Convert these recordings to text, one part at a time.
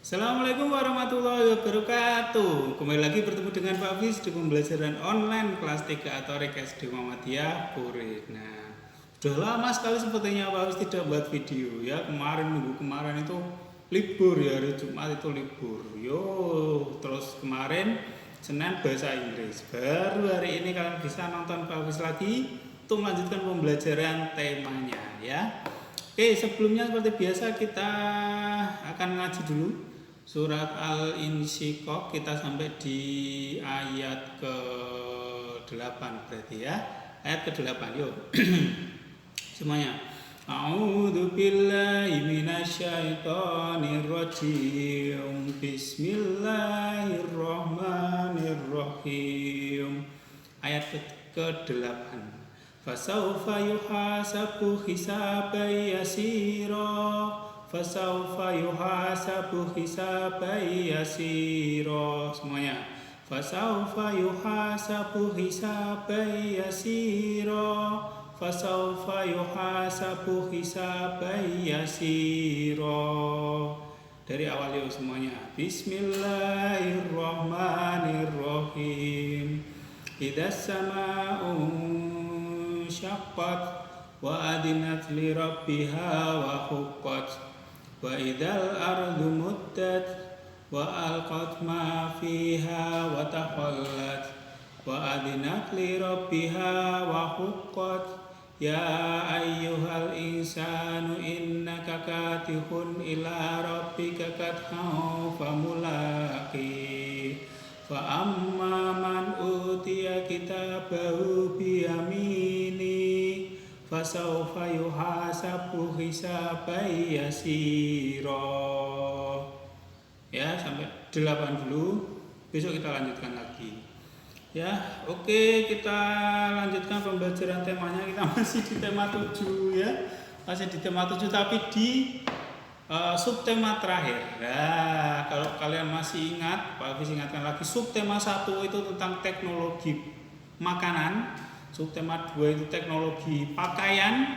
Assalamualaikum warahmatullahi wabarakatuh. Kembali lagi bertemu dengan Pak Fis di pembelajaran online kelas 3 atau RKSD Muhammadiyah Puri. Nah, sudah lama sekali sepertinya Pak Fis tidak buat video ya. Minggu kemarin itu libur ya, hari Jumat itu libur. Terus kemarin Senin bahasa Inggris. Baru hari ini kalian bisa nonton Pak Fis lagi untuk melanjutkan pembelajaran temanya ya. Oke, sebelumnya seperti biasa kita akan ngaji dulu surat Al-Insyiqaq, kita sampai di ayat ke-8 berarti ya. Ayat ke-8 yuk. Semuanya. A'udzu billahi minasyaitonir rajim. Bismillahirrahmanirrahim. Ayat ke-8. Fasawfa yuhasabu hisaban yasira. Fasawfa yuhasabu hisaban yasira. Semuanya. Fasawfa yuhasabu hisaban yasira. Fasawfa yuhasabu hisaban yasira. Dari awal yuk semuanya. Bismillahirrahmanirrahim. Idzas sama'u syaqqat wa adinat li rabbiha wa huqqat wa idzal ardu muddat wa alqat ma fiha wa taqallat wa adinat li rabbiha wa huqqat ya ayyuhal insanu innaka katihun ila rabbika kathan famulaqih fa amma man utiya kitabahu biyamini fasawfa yuhasabu hisaban yasira. Ya, sampai 8 dulu. Besok kita lanjutkan lagi. Ya, oke, kita lanjutkan pembelajaran temanya. Kita masih di tema 7 ya. Masih di tema 7 tapi di subtema terakhir. Nah, kalau kalian masih ingat, Pak Hafiz ingatkan lagi, subtema 1 itu tentang teknologi makanan, subtema 2 itu teknologi pakaian,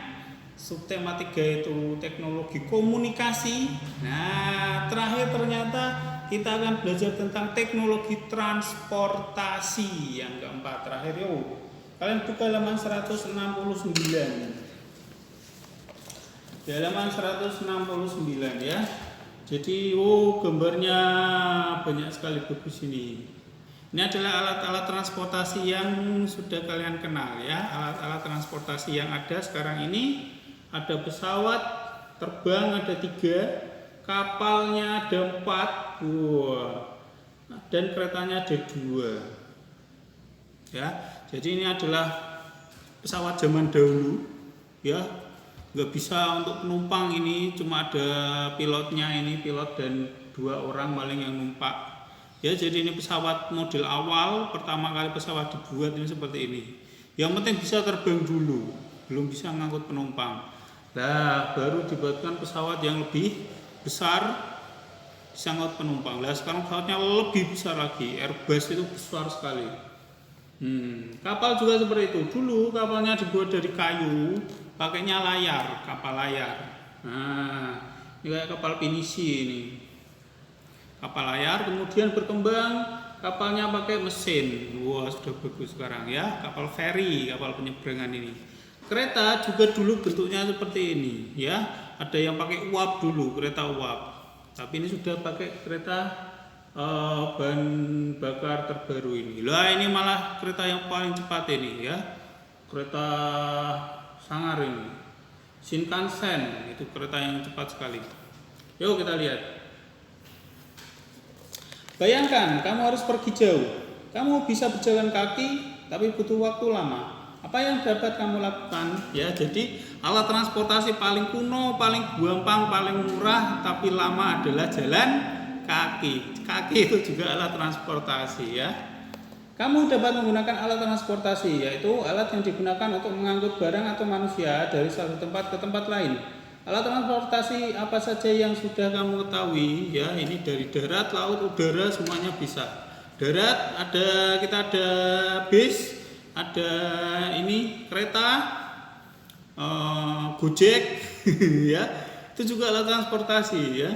subtema 3 itu teknologi komunikasi. Nah, terakhir ternyata kita akan belajar tentang teknologi transportasi yang keempat. Terakhir yuk. Kalian buka halaman 169. Di halaman 169 ya. Jadi gambarnya banyak sekali bagus ini. Ini adalah alat-alat transportasi yang sudah kalian kenal ya. Alat-alat transportasi yang ada sekarang ini, ada pesawat terbang ada 3, kapalnya ada 4, dan keretanya ada 2. Ya. Jadi ini adalah pesawat zaman dahulu ya. Nggak bisa untuk penumpang, ini cuma ada pilotnya, ini pilot dan 2 orang paling yang numpak ya. Jadi ini pesawat model awal, pertama kali pesawat dibuat ini seperti ini. Yang penting bisa terbang dulu, belum bisa ngangkut penumpang. Nah, baru dibuatkan pesawat yang lebih besar bisa ngangkut penumpang. Nah, sekarang pesawatnya lebih besar lagi, Airbus itu besar sekali. Kapal juga seperti itu. Dulu kapalnya dibuat dari kayu, pakainya layar, kapal layar. Nah, ini kayak kapal pinisi ini. Kapal layar, kemudian berkembang kapalnya pakai mesin. Wah, sudah bagus sekarang ya. Kapal feri, kapal penyeberangan ini. Kereta juga dulu bentuknya seperti ini ya. Ada yang pakai uap dulu, kereta uap. Tapi ini sudah pakai kereta bahan bakar terbaru ini. Lah, ini malah kereta yang paling cepat ini ya. Kereta sangar ini, Shinkansen, itu kereta yang cepat sekali. Yuk kita lihat. Bayangkan kamu harus pergi jauh. Kamu bisa berjalan kaki tapi butuh waktu lama. Apa yang dapat kamu lakukan? Ya, jadi alat transportasi paling kuno, paling gampang, paling murah tapi lama adalah jalan kaki. Kaki itu juga alat transportasi ya. Kamu dapat menggunakan alat transportasi, yaitu alat yang digunakan untuk mengangkut barang atau manusia dari satu tempat ke tempat lain. Alat transportasi apa saja yang sudah kamu ketahui ya, ini dari darat, laut, udara semuanya bisa. Darat kita ada bis, ada ini kereta, Gojek ya. Itu juga alat transportasi ya.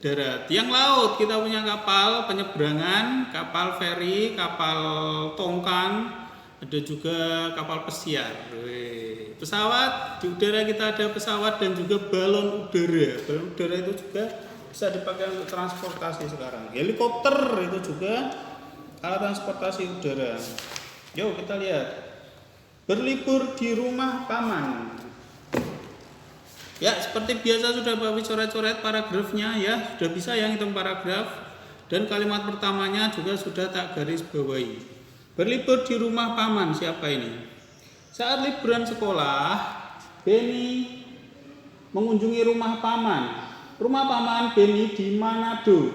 darat. Yang laut kita punya kapal penyeberangan, kapal feri, kapal tongkang, ada juga kapal pesiar. Pesawat di udara kita ada pesawat dan juga balon udara. Balon udara itu juga bisa dipakai untuk transportasi sekarang. Helikopter itu juga alat transportasi udara. Yuk kita lihat. Berlibur di rumah paman. Ya, seperti biasa sudah Bapak coret-coret paragrafnya ya, sudah bisa yang hitung paragraf dan kalimat pertamanya juga sudah tak garis bawahi. Berlibur di rumah paman, siapa ini? Saat liburan sekolah, Benny mengunjungi rumah paman. Rumah paman Benny di Manado.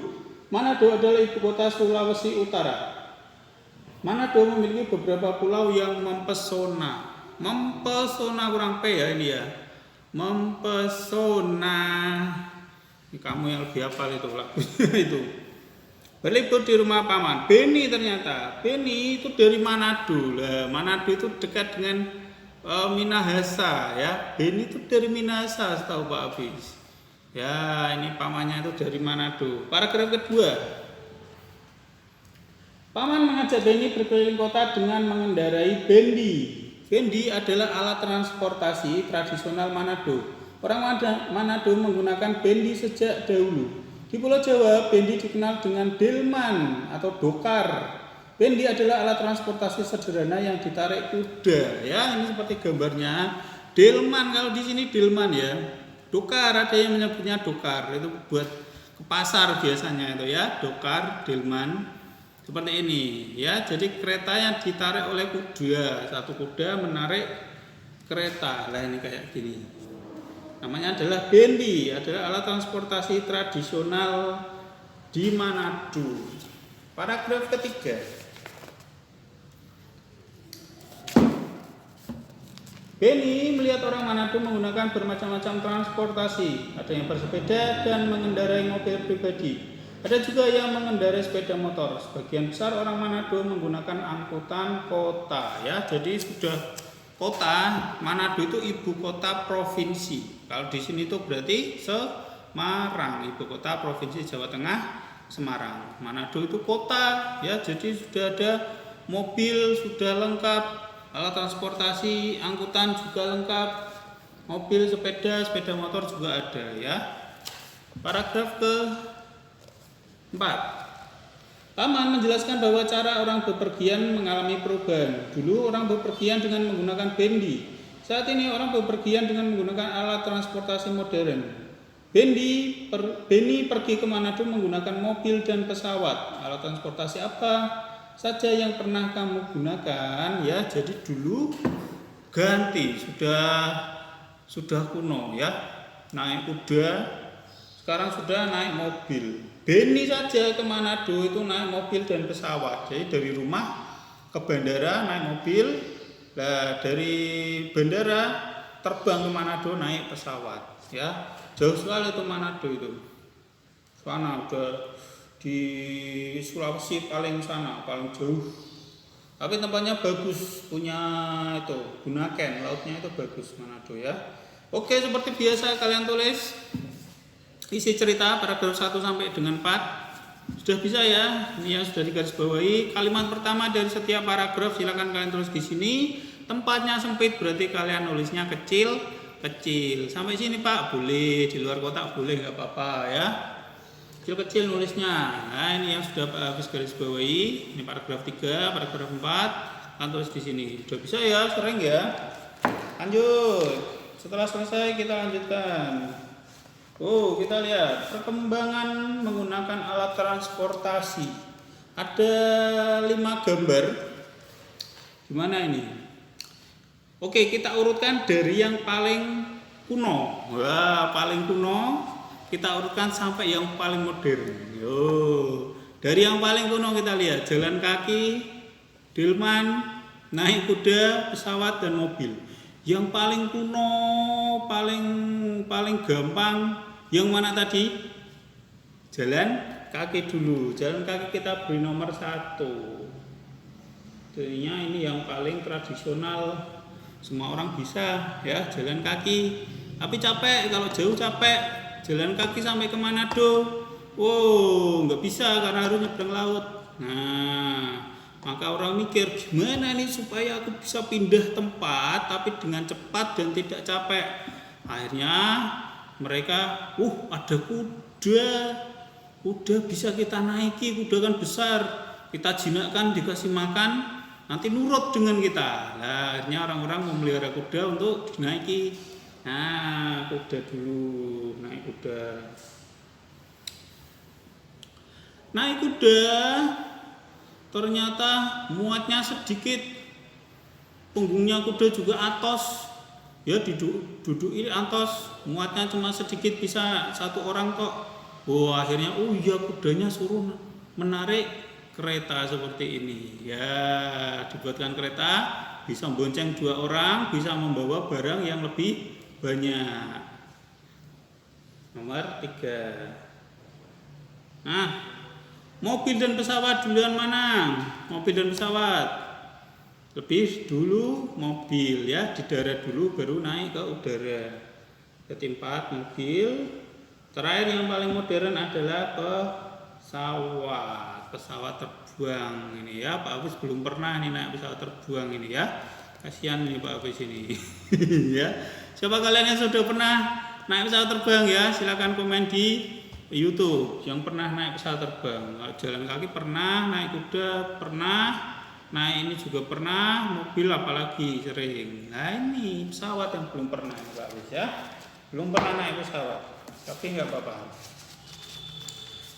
Manado adalah ibu kota Sulawesi Utara. Manado memiliki beberapa pulau yang mempesona. Mempesona kurang P ya ini ya. Mempesona. Ini kamu yang lebih hafal itu lagunya itu. Berlibur di rumah paman. Benny ternyata. Benny itu dari Manado. Lah, Manado itu dekat dengan Minahasa ya. Benny itu dari Minahasa setahu Pak Hafiz. Ya, ini pamannya itu dari Manado. Paragraf kedua. Paman mengajak Benny berkeliling kota dengan mengendarai bendi. Bendi adalah alat transportasi tradisional Manado. Orang Manado menggunakan bendi sejak dahulu. Di Pulau Jawa, bendi dikenal dengan delman atau dokar. Bendi adalah alat transportasi sederhana yang ditarik kuda. Ya, ini seperti gambarnya. Delman, kalau di sini delman ya. Dokar, ada yang menyebutnya dokar. Itu buat ke pasar biasanya itu ya. Dokar, delman. Seperti ini ya, jadi kereta yang ditarik oleh kuda, satu kuda menarik kereta. Lah ini kayak gini. Namanya adalah bendi, adalah alat transportasi tradisional di Manado. Paragraf ketiga. Benny melihat orang Manado menggunakan bermacam-macam transportasi. Ada yang bersepeda dan mengendarai mobil pribadi. Ada juga yang mengendarai sepeda motor. Sebagian besar orang Manado menggunakan angkutan kota ya. Jadi sudah kota, Manado itu ibu kota provinsi. Kalau di sini itu berarti Semarang, ibu kota provinsi Jawa Tengah, Semarang. Manado itu kota ya. Jadi sudah ada mobil sudah lengkap, alat transportasi, angkutan juga lengkap. Mobil, sepeda motor juga ada ya. Paragraf ke 4. Paman menjelaskan bahwa cara orang bepergian mengalami perubahan. Dulu orang bepergian dengan menggunakan bendi. Saat ini orang bepergian dengan menggunakan alat transportasi modern. Benny pergi ke Manado menggunakan mobil dan pesawat. Alat transportasi apa saja yang pernah kamu gunakan? Ya, jadi dulu ganti, sudah kuno ya. Naik kuda, sekarang sudah naik mobil. Benny saja ke Manado itu naik mobil dan pesawat. Jadi dari rumah ke bandara naik mobil, nah dari bandara terbang ke Manado naik pesawat. Ya, jauh sekali itu Manado itu. Sana udah di Sulawesi paling sana, paling jauh. Tapi tempatnya bagus, punya itu Bunaken, lautnya itu bagus Manado ya. Oke, seperti biasa kalian tulis isi cerita paragraf 1 sampai dengan 4. Sudah bisa ya. Ini yang sudah digarisbawahi. Kalimat pertama dari setiap paragraf silakan kalian tulis di sini. Tempatnya sempit berarti kalian nulisnya kecil. Sampai sini Pak boleh, di luar kotak boleh, nggak apa-apa ya. Kecil nulisnya. Nah, ini yang sudah Pak Hafiz garisbawahi. Ini paragraf 3, paragraf 4. Kalian tulis di sini. Sudah bisa ya, sering ya. Lanjut. Setelah selesai kita lanjutkan. Kita lihat perkembangan menggunakan alat transportasi. Ada 5 gambar. Gimana ini? Oke, kita urutkan dari yang paling kuno. Wah, paling kuno kita urutkan sampai yang paling modern. Dari yang paling kuno kita lihat jalan kaki, delman, naik kuda, pesawat dan mobil. Yang paling kuno, paling gampang, yang mana tadi? Jalan kaki dulu. Jalan kaki kita beri nomor 1. Jadinya ini yang paling tradisional. Semua orang bisa ya jalan kaki. Tapi capek, kalau jauh capek. Jalan kaki sampai ke Manado wow, nggak bisa karena harus nyebrang laut. Nah, maka orang mikir gimana nih supaya aku bisa pindah tempat tapi dengan cepat dan tidak capek. Akhirnya mereka, ada kuda bisa kita naiki, kuda kan besar, kita jinakkan dikasih makan, nanti nurut dengan kita. Nah, akhirnya orang-orang memelihara kuda untuk dinaiki. Nah, kuda dulu, naik kuda. Naik kuda, ternyata muatnya sedikit, punggungnya kuda juga atos, ya duduki atos, muatnya cuma sedikit, bisa satu orang kok. Akhirnya kudanya suruh menarik kereta seperti ini. Ya, dibuatkan kereta bisa membonceng 2 orang, bisa membawa barang yang lebih banyak. Nomor 3. Nah, mobil dan pesawat duluan mana? Mobil dan pesawat. Lebih dulu mobil ya, di darat dulu baru naik ke udara. Keempat mobil. Terakhir yang paling modern adalah pesawat terbang ini ya. Pak Hafiz belum pernah nih naik pesawat terbang ini ya. Kasihan nih Pak Hafiz ini. Ya. Siapa kalian yang sudah pernah naik pesawat terbang ya? Silakan komen di YouTube yang pernah naik pesawat terbang. Jalan kaki pernah, naik kuda pernah, naik ini juga pernah, mobil apalagi sering. Nah, ini pesawat yang belum pernah Pak Hafiz ya. Belum pernah naik pesawat. Tapi nggak apa-apa.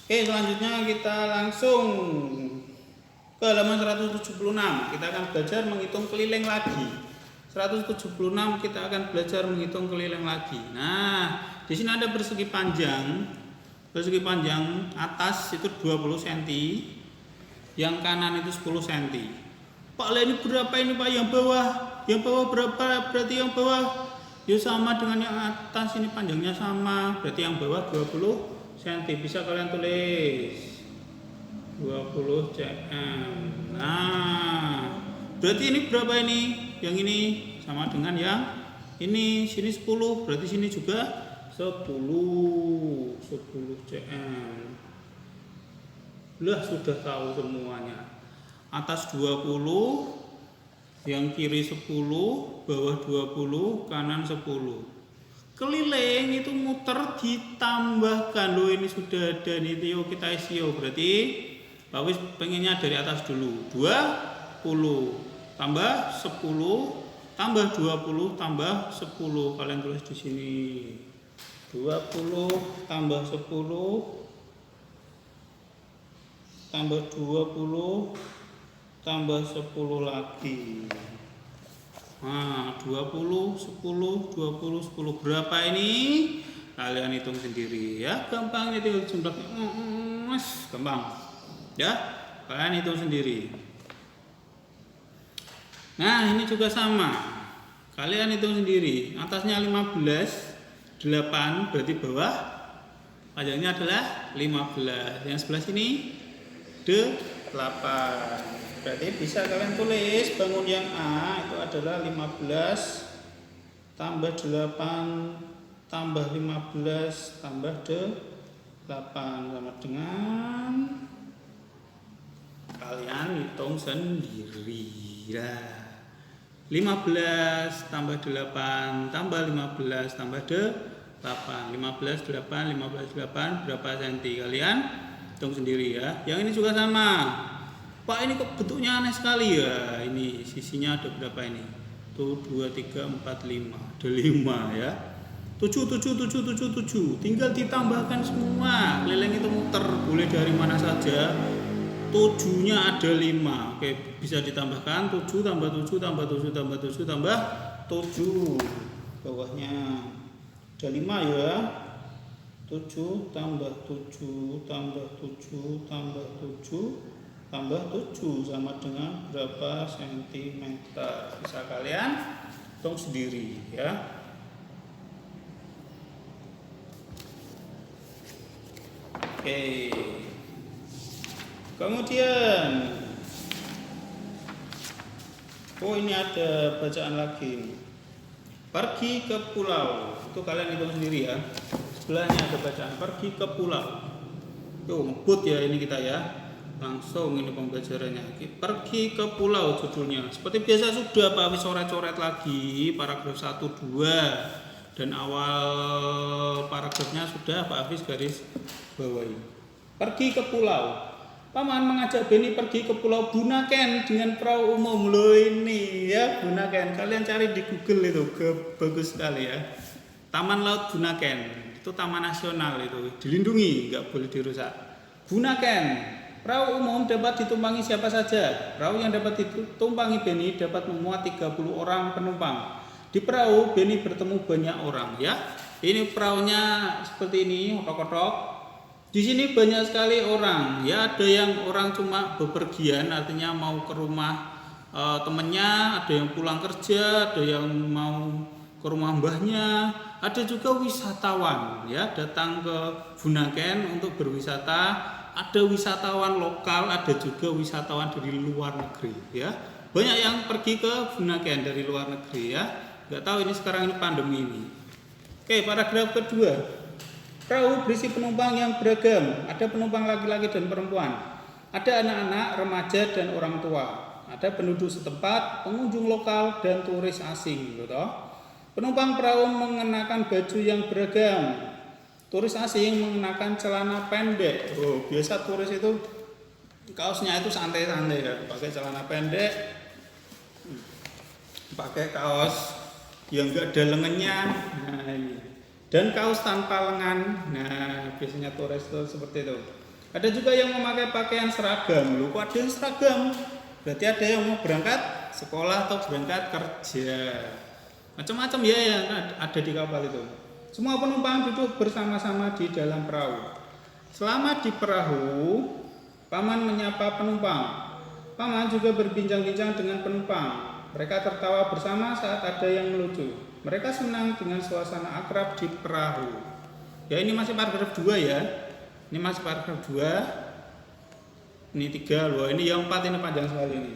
Oke, selanjutnya kita langsung ke halaman 176. Kita akan belajar menghitung keliling lagi. 176 kita akan belajar menghitung keliling lagi. Nah, di sini ada persegi panjang. Persegi panjang atas itu 20 cm, yang kanan itu 10 cm. Pak, ini berapa ini Pak yang bawah? Yang bawah berapa? Berarti yang bawah ya sama dengan yang atas, ini panjangnya sama, berarti yang bawah 20 cm. Bisa kalian tulis 20 cm. Nah, berarti ini berapa ini? Yang ini sama dengan yang ini, sini 10, berarti sini juga 10 cm. Lah, sudah tahu semuanya. Atas 20, yang kiri 10, bawah 20, kanan 10. Keliling itu muter ditambahkan. Loh, ini sudah ada nih, yuk kita isi. Berarti Pak Wis pengennya dari atas dulu. 20 tambah 10 tambah 20 tambah 10. Kalian tulis di sini. 20 tambah 10 tambah 20 tambah 10 lagi. Nah, 20, 10, 20, 10. Berapa ini? Kalian hitung sendiri ya. Gampang ini, tinggal jumlahnya. Gampang. Ya, kalian hitung sendiri. Nah, ini juga sama. Kalian hitung sendiri. Atasnya 15, 8, berarti bawah panjangnya adalah 15. Yang sebelah sini 8. Berarti bisa kalian tulis bangun yang A itu adalah 15 tambah 8 tambah 15 tambah 8 sama dengan kalian hitung sendiri ya. 15 tambah 8 tambah 15 tambah 8. 15 8 15 8 berapa senti? Kalian hitung sendiri ya. Yang ini juga sama. Pak, ini kok bentuknya aneh sekali ya. Ini sisinya ada berapa ini? Tuh 2 3 4 5. Ada 5 ya. 7 7 7 7 7. Tinggal ditambahkan semua. Keliling itu muter, boleh dari mana saja. 7-nya ada 5. Oke, bisa ditambahkan 7 tambah 7 tambah 7 tambah 7 tambah 7. Bawahnya ada 5 ya. 7 tambah 7 tambah 7 tambah 7 tambah 7 sama dengan berapa sentimeter? Bisa kalian hitung sendiri ya. Oke. Kemudian ini ada bacaan lagi. Pergi ke pulau. Itu kalian hitung sendiri ya. Sebelahnya ada bacaan pergi ke pulau. Yo ngebut ya ini kita ya. Langsung ini pembelajarannya. Pergi ke pulau judulnya. Seperti biasa sudah Pak Hafiz coret-coret lagi paragraf 1 2 dan awal paragrafnya sudah Pak Hafiz garis bawahi. Pergi ke pulau. Paman mengajak Beni pergi ke pulau Bunaken dengan perahu umum. Loh ini ya Bunaken. Kalian cari di Google itu, bagus sekali ya. Taman Laut Bunaken. Itu taman nasional itu, dilindungi, nggak boleh dirusak. Bunaken, perahu umum dapat ditumpangi siapa saja. Perahu yang dapat ditumpangi Beni dapat memuat 30 orang penumpang. Di perahu Beni bertemu banyak orang ya. Ini perahunya seperti ini, otok-otok. Di sini banyak sekali orang ya. Ada yang orang cuma bepergian, artinya mau ke rumah temennya, ada yang pulang kerja, ada yang mau ke rumah mbahnya, ada juga wisatawan ya datang ke Bunaken untuk berwisata. Ada wisatawan lokal, ada juga wisatawan dari luar negeri ya. Banyak yang pergi ke Bunaken dari luar negeri ya. Nggak tahu ini sekarang ini pandemi ini. Oke, paragraf kedua. Perahu berisi penumpang yang beragam. Ada penumpang laki-laki dan perempuan. Ada anak-anak, remaja dan orang tua. Ada penduduk setempat, pengunjung lokal dan turis asing, gitu. Penumpang perahu mengenakan baju yang beragam. Turis asing mengenakan celana pendek. Oh, biasa turis itu kaosnya itu santai-santai ya, pakai celana pendek, pakai kaos yang enggak ada lengannya. Nah, ini. Dan kaos tanpa lengan. Nah, biasanya turis itu seperti itu. Ada juga yang memakai pakaian seragam. Loh, kok ada yang seragam? Berarti ada yang mau berangkat sekolah atau berangkat kerja. Macam-macam ya yang ada di kapal itu. Semua penumpang duduk bersama-sama di dalam perahu. Selama di perahu, Paman menyapa penumpang. Paman juga berbincang-bincang dengan penumpang. Mereka tertawa bersama saat ada yang melucu. Mereka senang dengan suasana akrab di perahu. Ya ini masih paragraf 2 ya. Ini masih paragraf 2. Ini 3 loh. Ini yang 4 ini panjang sekali ini.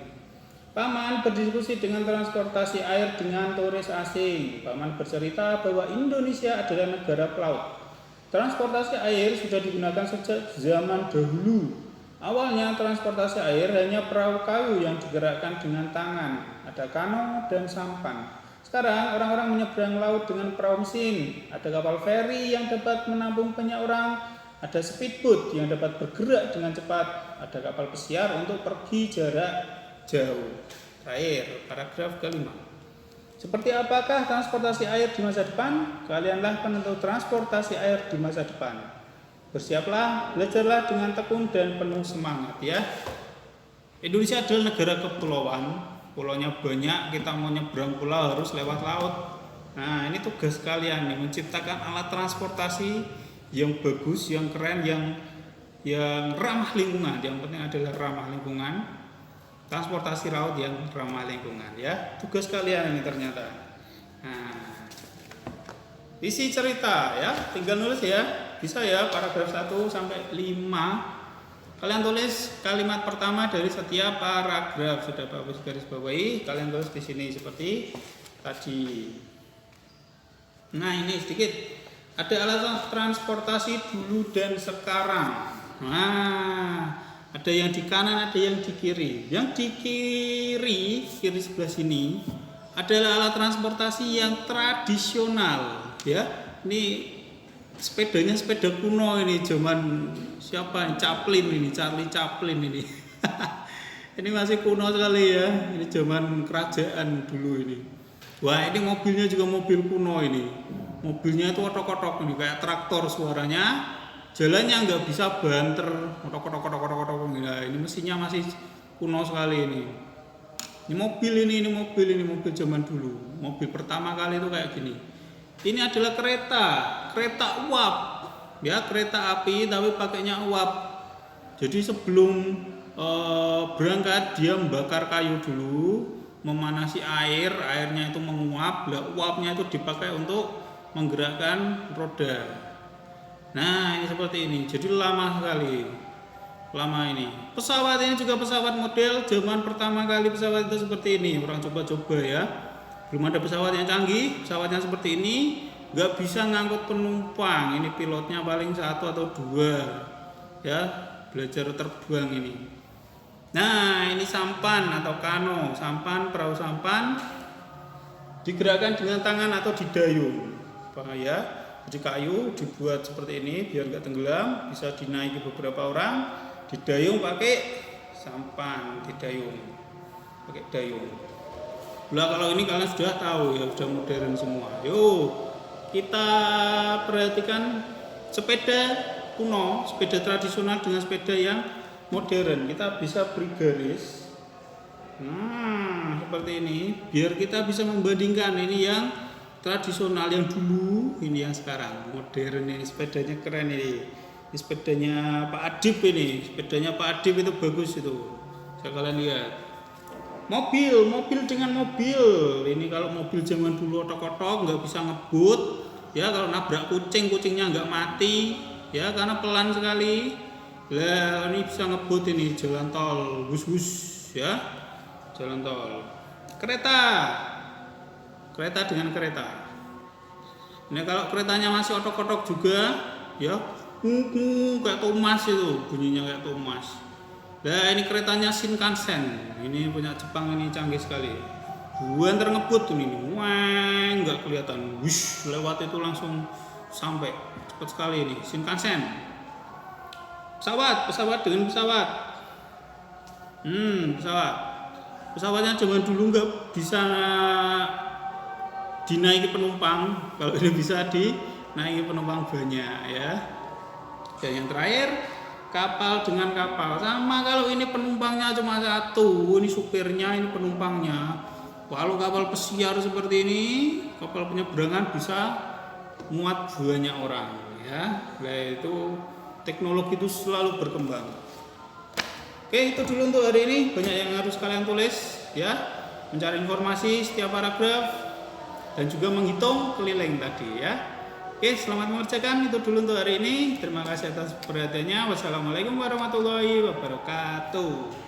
Paman berdiskusi dengan transportasi air dengan turis asing. Paman bercerita bahwa Indonesia adalah negara pelaut. Transportasi air sudah digunakan sejak zaman dahulu. Awalnya transportasi air hanya perahu kayu yang digerakkan dengan tangan. Ada kano dan sampan. Sekarang orang-orang menyeberang laut dengan perahu mesin. Ada kapal feri yang dapat menampung banyak orang. Ada speedboat yang dapat bergerak dengan cepat. Ada kapal pesiar untuk pergi jarak jauh. Terakhir, paragraf kelima. Seperti apakah transportasi air di masa depan? Kalianlah penentu transportasi air di masa depan. Bersiaplah, belajarlah dengan tekun dan penuh semangat ya. Indonesia adalah negara kepulauan. Pulaunya banyak, kita mau nyebrang pulau harus lewat laut. Nah, ini tugas kalian nih, menciptakan alat transportasi yang bagus, yang keren, yang ramah lingkungan. Yang penting adalah ramah lingkungan. Transportasi laut yang ramah lingkungan ya. Tugas kalian ini ternyata. Nah, isi cerita ya, tinggal nulis ya. Bisa ya paragraf 1 sampai 5. Kalian tulis kalimat pertama dari setiap paragraf. Sudah Pak Hafiz garis bawahi, kalian tulis di sini seperti tadi. Nah, ini sedikit. Ada alat transportasi dulu dan sekarang. Nah, ada yang di kanan, ada yang di kiri. Yang di kiri sebelah sini adalah alat transportasi yang tradisional, ya. Ini sepedanya sepeda kuno ini, zaman siapa? Charlie Chaplin ini. Ini masih kuno sekali ya. Ini zaman kerajaan dulu ini. Wah, ini mobilnya juga mobil kuno ini. Mobilnya itu otok-otok ini kayak traktor suaranya. Jalannya nggak bisa banter, otok-otok. Nah, ini mesinnya masih kuno sekali ini. Ini mobil zaman dulu. Mobil pertama kali itu kayak gini. Ini adalah kereta uap, ya kereta api tapi pakainya uap. Jadi sebelum berangkat dia membakar kayu dulu, memanasi airnya itu menguap, uapnya itu dipakai untuk menggerakkan roda. Nah, ini seperti ini. Jadi lama sekali. Lama ini. Pesawat ini juga pesawat model zaman pertama kali pesawat itu seperti ini. Orang coba-coba ya. Belum ada pesawat yang canggih, pesawatnya seperti ini, nggak bisa ngangkut penumpang. Ini pilotnya paling 1 atau 2. ya, belajar terbang ini. Nah, ini sampan atau kano, sampan, perahu sampan digerakkan dengan tangan atau didayung. Ya, jadi kayu dibuat seperti ini biar nggak tenggelam, bisa dinaiki beberapa orang, didayung pakai sampan, didayung pakai dayung. Nah, kalau ini kalian sudah tahu ya, sudah modern semua. Yuk kita perhatikan sepeda kuno, sepeda tradisional dengan sepeda yang modern. Kita bisa beri garis, seperti ini, biar kita bisa membandingkan ini yang tradisional yang dulu, ini yang sekarang modern. Ini sepedanya keren ini sepedanya Pak Adib ini, sepedanya Pak Adib itu bagus itu. Bisa kalian lihat. Mobil dengan mobil. Ini kalau mobil zaman dulu otok-otok nggak bisa ngebut, ya kalau nabrak kucingnya nggak mati, ya karena pelan sekali. Lah ini bisa ngebut ini jalan tol, bus ya, jalan tol. Kereta dengan kereta. Ini kalau keretanya masih otok-otok juga, ya, kayak Thomas itu bunyinya kayak Thomas. Nah ini keretanya Shinkansen, ini punya Jepang, ini canggih sekali. Buan ngebut ini, wah nggak kelihatan, wush, lewat itu langsung sampai, cepat sekali ini Shinkansen. Pesawat dengan pesawat. Pesawatnya zaman dulu nggak bisa dinaiki penumpang, kalau ini bisa dinaiki penumpang banyak ya. Dan yang terakhir kapal dengan kapal sama, kalau ini penumpangnya cuma satu, ini supirnya, ini penumpangnya. Kalau kapal pesiar seperti ini, kapal penyeberangan bisa muat banyak orang ya. Nah itu teknologi itu selalu berkembang. Oke, itu dulu untuk hari ini. Banyak yang harus kalian tulis ya, mencari informasi setiap paragraf dan juga menghitung keliling tadi ya. Oke, selamat mengerjakan. Itu dulu untuk hari ini. Terima kasih atas perhatiannya. Wassalamualaikum warahmatullahi wabarakatuh.